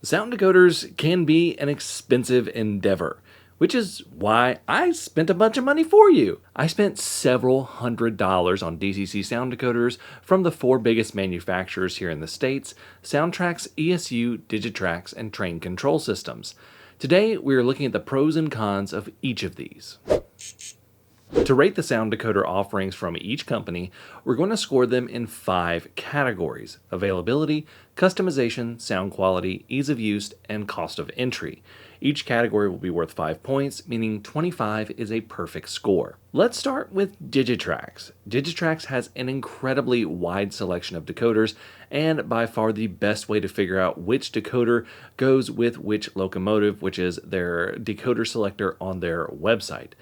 Sound decoders can be an expensive endeavor, which is why I spent a bunch of money for you. I spent several $100s on DCC sound decoders from the four biggest manufacturers here in the States: Soundtraxx, ESU, Digitrax, and Train Control Systems. Today, we are looking at the pros and cons of each of these. To rate the sound decoder offerings from each company, we're going to score them in 5 categories: availability, customization, sound quality, ease of use, and cost of entry. Each category will be worth 5 points, meaning 25 is a perfect score. Let's start with Digitrax. Digitrax has an incredibly wide selection of decoders, and by far the best way to figure out which decoder goes with which locomotive, which is their decoder selector on their website.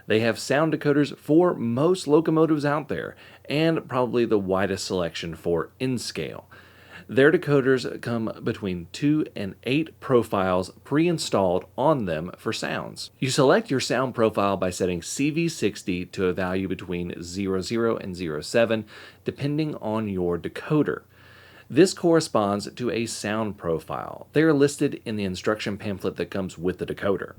They have sound decoders for most locomotives out there, and probably the widest selection for in-scale. Their decoders come between 2 and 8 profiles pre-installed on them for sounds. You select your sound profile by setting CV60 to a value between 00 and 07, depending on your decoder. This corresponds to a sound profile. They are listed in the instruction pamphlet that comes with the decoder.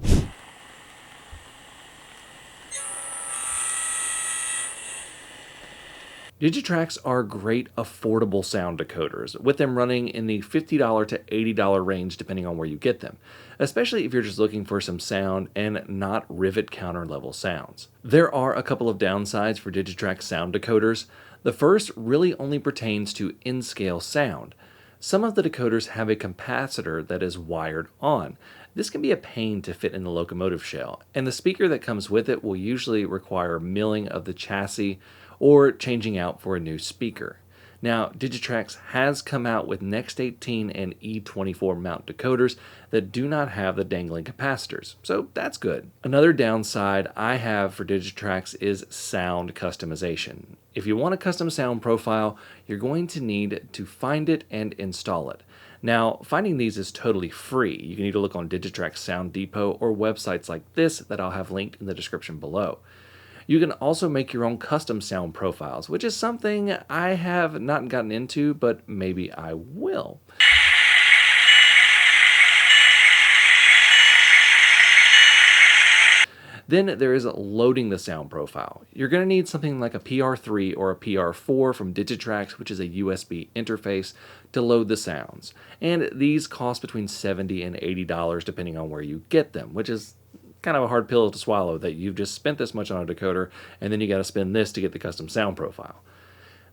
Digitrax are great affordable sound decoders, with them running in the $50 to $80 range depending on where you get them, especially if you're just looking for some sound and not rivet counter level sounds. There are a couple of downsides for Digitrax sound decoders. The first really only pertains to in-scale sound. Some of the decoders have a capacitor that is wired on. This can be a pain to fit in the locomotive shell, and the speaker that comes with it will usually require milling of the chassis or changing out for a new speaker. Now, Digitrax has come out with Next 18 and E24 mount decoders that do not have the dangling capacitors, so that's good. Another downside I have for Digitrax is sound customization. If you want a custom sound profile, you're going to need to find it and install it. Now, finding these is totally free. You can either look on Digitrax Sound Depot or websites like this that I'll have linked in the description below. You can also make your own custom sound profiles, which is something I have not gotten into, but maybe I will. Then there is loading the sound profile. You're going to need something like a PR3 or a PR4 from Digitrax, which is a USB interface, to load the sounds. And these cost between $70 and $80 depending on where you get them, which is kind of a hard pill to swallow, that you've just spent this much on a decoder and then you got to spend this to get the custom sound profile.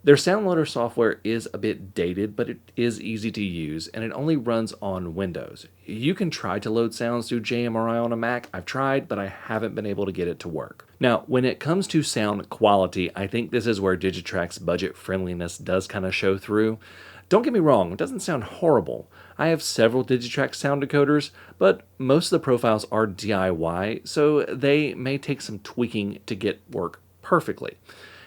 Their sound loader software is a bit dated, but it is easy to use and it only runs on Windows. You can try to load sounds through JMRI on a Mac. I've tried, but I haven't been able to get it to work. Now, when it comes to sound quality, I think this is where Digitrax's budget friendliness does kind of show through. Don't get me wrong, it doesn't sound horrible. I have several Digitrax sound decoders, but most of the profiles are DIY, so they may take some tweaking to get work perfectly.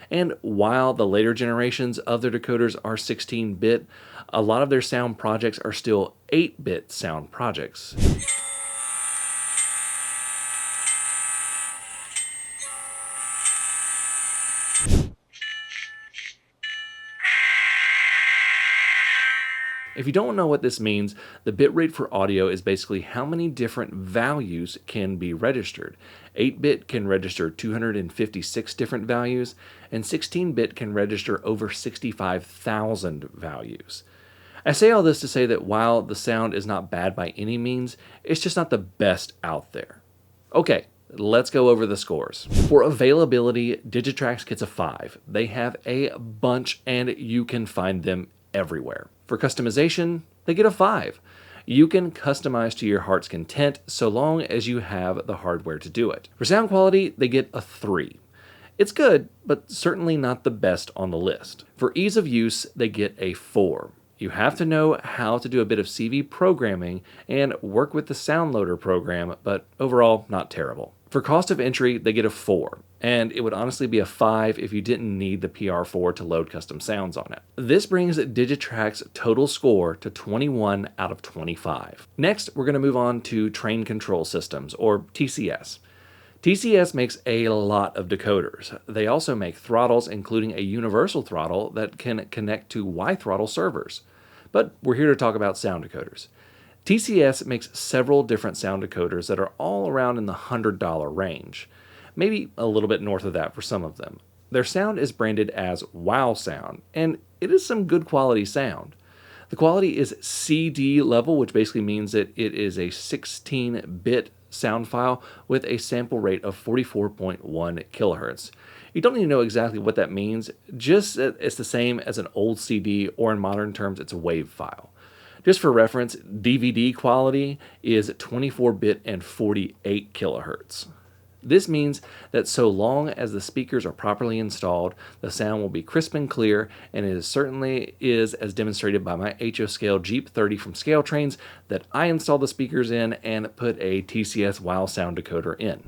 And while the later generations of their decoders are 16-bit, a lot of their sound projects are still 8-bit sound projects. If you don't know what this means, the bitrate for audio is basically how many different values can be registered. 8-bit can register 256 different values, and 16-bit can register over 65,000 values. I say all this to say that while the sound is not bad by any means, it's just not the best out there. Okay, let's go over the scores. For availability, Digitrax gets a 5. They have a bunch and you can find them everywhere. For customization, they get a 5. You can customize to your heart's content so long as you have the hardware to do it. For sound quality, they get a 3. It's good, but certainly not the best on the list. For ease of use, they get a 4. You have to know how to do a bit of CV programming and work with the sound loader program, but overall, not terrible. For cost of entry, they get a 4, and it would honestly be a 5 if you didn't need the PR4 to load custom sounds on it. This brings Digitrax's total score to 21 out of 25. Next, we're going to move on to Train Control Systems, or TCS. TCS makes a lot of decoders. They also make throttles, including a universal throttle that can connect to Y-throttle servers. But we're here to talk about sound decoders. TCS makes several different sound decoders that are all around in the $100 range, maybe a little bit north of that for some of them. Their sound is branded as Wow Sound, and it is some good quality sound. The quality is CD level, which basically means that it is a 16-bit sound file with a sample rate of 44.1 kilohertz. You don't need to know exactly what that means, just that it's the same as an old CD, or in modern terms, it's a WAV file. Just for reference, DVD quality is 24-bit and 48 kilohertz. This means that so long as the speakers are properly installed, the sound will be crisp and clear, and it certainly is, as demonstrated by my HO Scale Jeep 30 from Scale Trains that I installed the speakers in and put a TCS Wow Sound decoder in.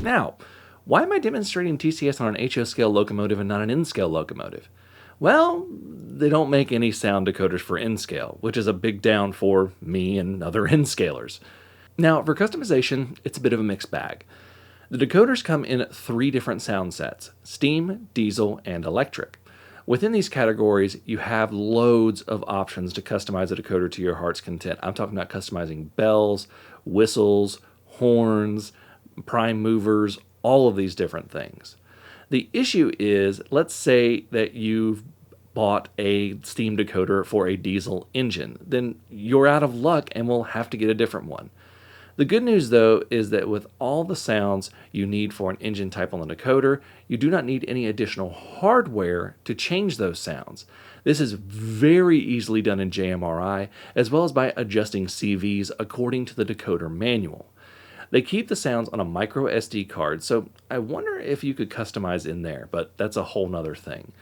Now, why am I demonstrating TCS on an HO scale locomotive and not an N-scale locomotive? Well, they don't make any sound decoders for N-scale, which is a big down for me and other N-scalers. Now, for customization, it's a bit of a mixed bag. The decoders come in 3 different sound sets: steam, diesel, and electric. Within these categories, you have loads of options to customize a decoder to your heart's content. I'm talking about customizing bells, whistles, horns, prime movers, all of these different things. The issue is, let's say that you've bought a steam decoder for a diesel engine, then you're out of luck and will have to get a different one. The good news, though, is that with all the sounds you need for an engine type on the decoder, you do not need any additional hardware to change those sounds. This is very easily done in JMRI, as well as by adjusting CVs according to the decoder manual. They keep the sounds on a micro SD card, so I wonder if you could customize in there, but that's a whole nother thing.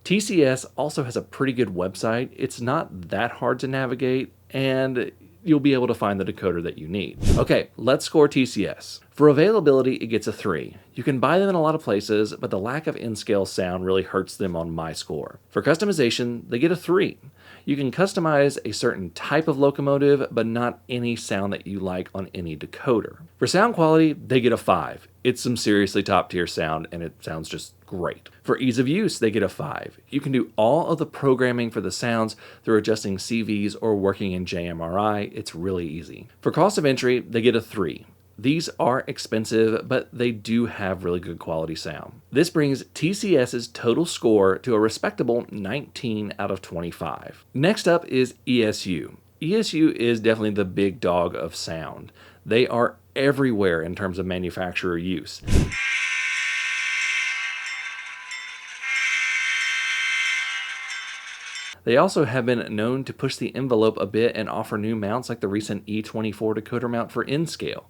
TCS also has a pretty good website. It's not that hard to navigate, and you'll be able to find the decoder that you need. Okay, let's score TCS. For availability, it gets a 3. You can buy them in a lot of places, but the lack of N-scale sound really hurts them on my score. For customization, they get a 3. You can customize a certain type of locomotive, but not any sound that you like on any decoder. For sound quality, they get a 5. It's some seriously top tier sound, and it sounds just great. For ease of use, they get a 5. You can do all of the programming for the sounds through adjusting CVs or working in JMRI. It's really easy. For cost of entry, they get a 3. These are expensive, but they do have really good quality sound. This brings TCS's total score to a respectable 19 out of 25. Next up is ESU. ESU is definitely the big dog of sound. They are everywhere in terms of manufacturer use. They also have been known to push the envelope a bit and offer new mounts like the recent E24 decoder mount for N-scale.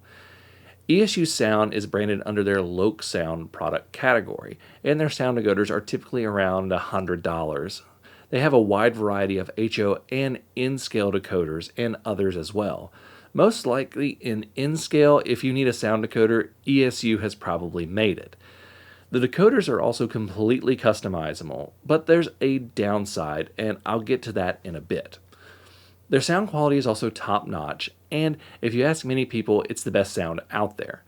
ESU sound is branded under their loksound product category, and their sound decoders are typically around $100. They have a wide variety of HO and N-scale decoders and others as well. Most likely in N-scale, if you need a sound decoder, ESU has probably made it. The decoders are also completely customizable, but there's a downside, and I'll get to that in a bit. Their sound quality is also top-notch, and if you ask many people, it's the best sound out there.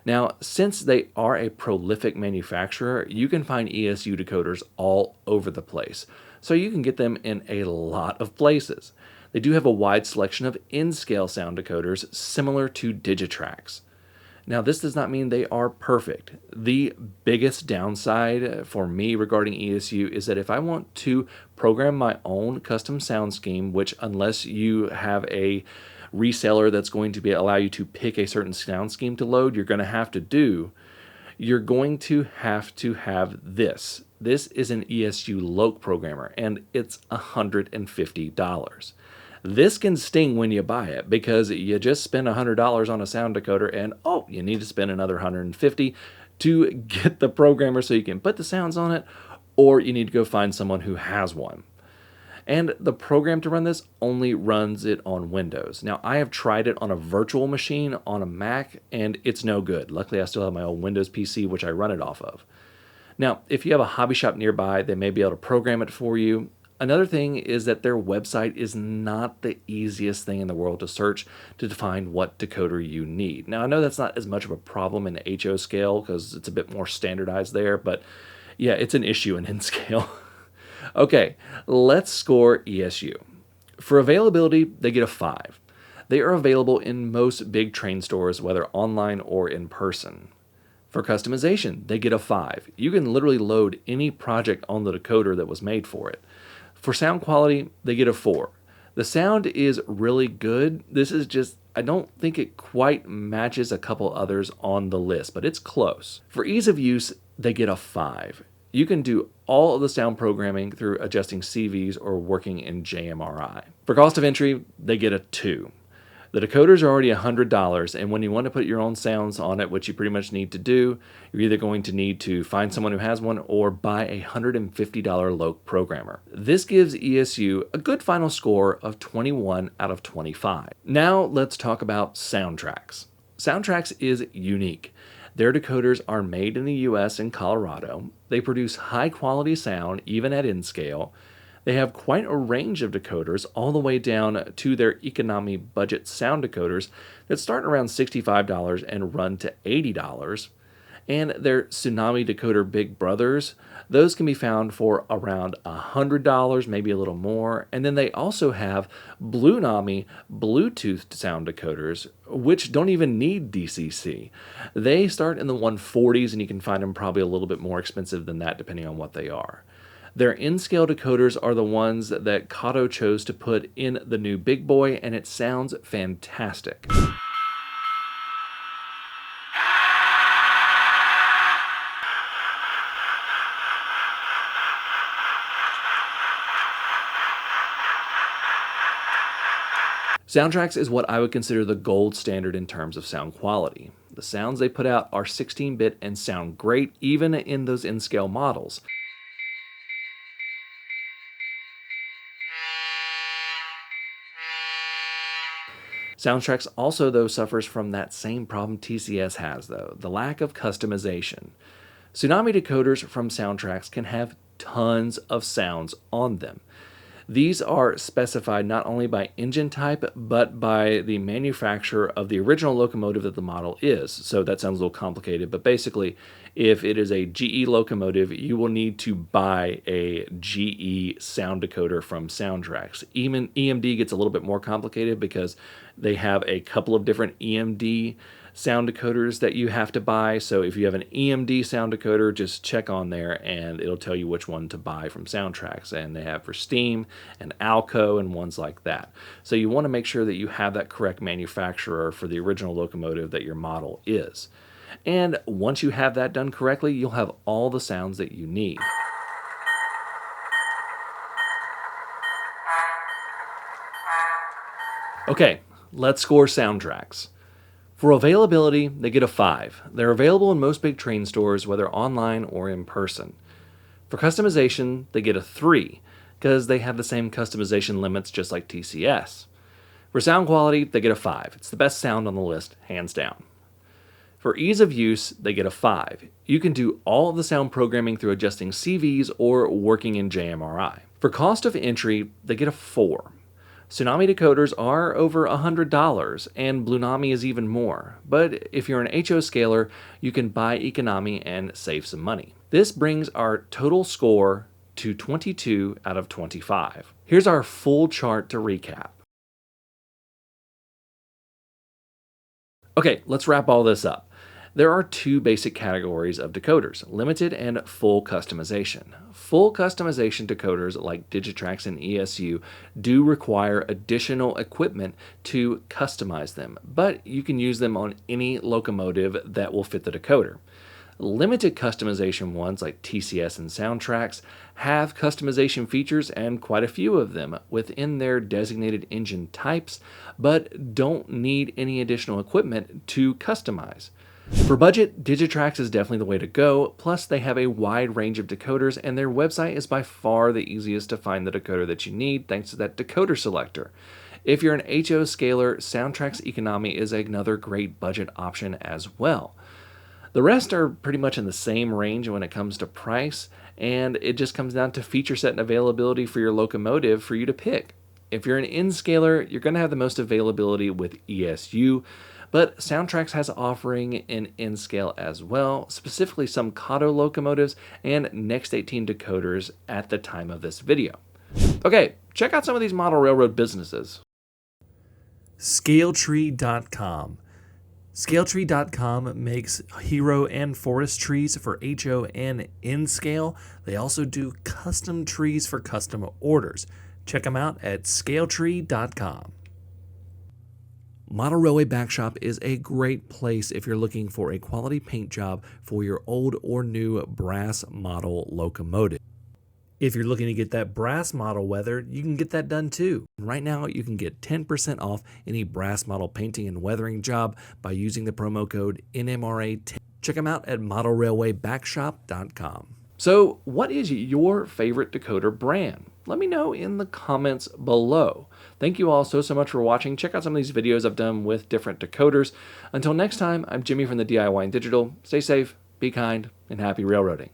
Now, since they are a prolific manufacturer, you can find ESU decoders all over the place, so you can get them in a lot of places. They do have a wide selection of N-scale sound decoders similar to Digitrax. Now, this does not mean they are perfect. The biggest downside for me regarding ESU is that if I want to program my own custom sound scheme, which unless you have a reseller that's going to allow you to pick a certain sound scheme to load, you're going to have to do, you're going to have this. This is an ESU Loc programmer, and it's $150. This can sting when you buy it because you just spend $100 on a sound decoder and you need to spend another $150 to get the programmer so you can put the sounds on it, or you need to go find someone who has one. And the program to run this only runs it on Windows. Now, I have tried it on a virtual machine on a Mac, and it's no good. Luckily, I still have my old Windows PC, which I run it off of. Now, if you have a hobby shop nearby, they may be able to program it for you. Another thing is that their website is not the easiest thing in the world to search to define what decoder you need. Now, I know that's not as much of a problem in the HO scale because it's a bit more standardized there, but yeah, it's an issue in N-scale. Okay, let's score ESU. For availability, they get a 5. They are available in most big train stores, whether online or in person. For customization, they get a 5. You can literally load any project on the decoder that was made for it. For sound quality, they get a 4. The sound is really good. This is just, I don't think it quite matches a couple others on the list, but it's close. For ease of use, they get a 5. You can do all of the sound programming through adjusting CVs or working in JMRI. For cost of entry, they get a 2. The decoders are already $100, and when you want to put your own sounds on it, which you pretty much need to do, you're either going to need to find someone who has one or buy a $150 Loc programmer. This gives ESU a good final score of 21 out of 25. Now let's talk about Soundtraxx. Soundtraxx is unique. Their decoders are made in the US and Colorado. They produce high quality sound, even at N-scale. They have quite a range of decoders, all the way down to their economy budget sound decoders that start around $65 and run to $80. And their Tsunami decoder Big Brothers, those can be found for around $100, maybe a little more. And then they also have Bluenami Bluetooth sound decoders, which don't even need DCC. They start in the 140s, and you can find them probably a little bit more expensive than that, depending on what they are. Their N-scale decoders are the ones that Kato chose to put in the new Big Boy, and it sounds fantastic. Soundtraxx is what I would consider the gold standard in terms of sound quality. The sounds they put out are 16-bit and sound great even in those N-scale models. Soundtraxx also, though, suffers from that same problem TCS has, though, the lack of customization. Tsunami decoders from Soundtraxx can have tons of sounds on them. These are specified not only by engine type, but by the manufacturer of the original locomotive that the model is. So that sounds a little complicated, but basically, if it is a GE locomotive, you will need to buy a GE sound decoder from Soundtraxx. Even EMD gets a little bit more complicated because they have a couple of different EMD sound decoders that you have to buy. So if you have an EMD sound decoder, just check on there and it'll tell you which one to buy from Soundtraxx. And they have for Steam and Alco and ones like that. So you want to make sure that you have that correct manufacturer for the original locomotive that your model is. And once you have that done correctly, you'll have all the sounds that you need. Okay, let's score Soundtraxx. For availability, they get a 5. They're available in most big train stores, whether online or in person. For customization, they get a 3, because they have the same customization limits just like TCS. For sound quality, they get a 5. It's the best sound on the list, hands down. For ease of use, they get a 5. You can do all of the sound programming through adjusting CVs or working in JMRI. For cost of entry, they get a 4. Tsunami decoders are over $100, and Bluenami is even more. But if you're an HO scaler, you can buy economy and save some money. This brings our total score to 22 out of 25. Here's our full chart to recap. Okay, let's wrap all this up. There are two basic categories of decoders, limited and full customization. Full customization decoders like Digitrax and ESU do require additional equipment to customize them, but you can use them on any locomotive that will fit the decoder. Limited customization ones like TCS and Soundtraxx have customization features, and quite a few of them, within their designated engine types, but don't need any additional equipment to customize. For budget, Digitrax is definitely the way to go, plus they have a wide range of decoders, and their website is by far the easiest to find the decoder that you need thanks to that decoder selector. If you're an HO scaler, Soundtraxx Economy is another great budget option as well. The rest are pretty much in the same range when it comes to price, and it just comes down to feature set and availability for your locomotive for you to pick. If you're an N-scaler, you're going to have the most availability with ESU, but Soundtraxx has offering in N-scale as well, specifically some Kato locomotives and Next 18 decoders at the time of this video. Okay, check out some of these model railroad businesses. Scaletree.com. Scaletree.com makes hero and forest trees for HO and N-scale. They also do custom trees for custom orders. Check them out at scaletree.com. Model Railway Backshop is a great place if you're looking for a quality paint job for your old or new brass model locomotive. If you're looking to get that brass model weathered, you can get that done too. Right now, you can get 10% off any brass model painting and weathering job by using the promo code NMRA10. Check them out at modelrailwaybackshop.com. So, what is your favorite decoder brand? Let me know in the comments below. Thank you all so much for watching. Check out some of these videos I've done with different decoders. Until next time, I'm Jimmy from the DIY and Digital. Stay safe, be kind, and happy railroading.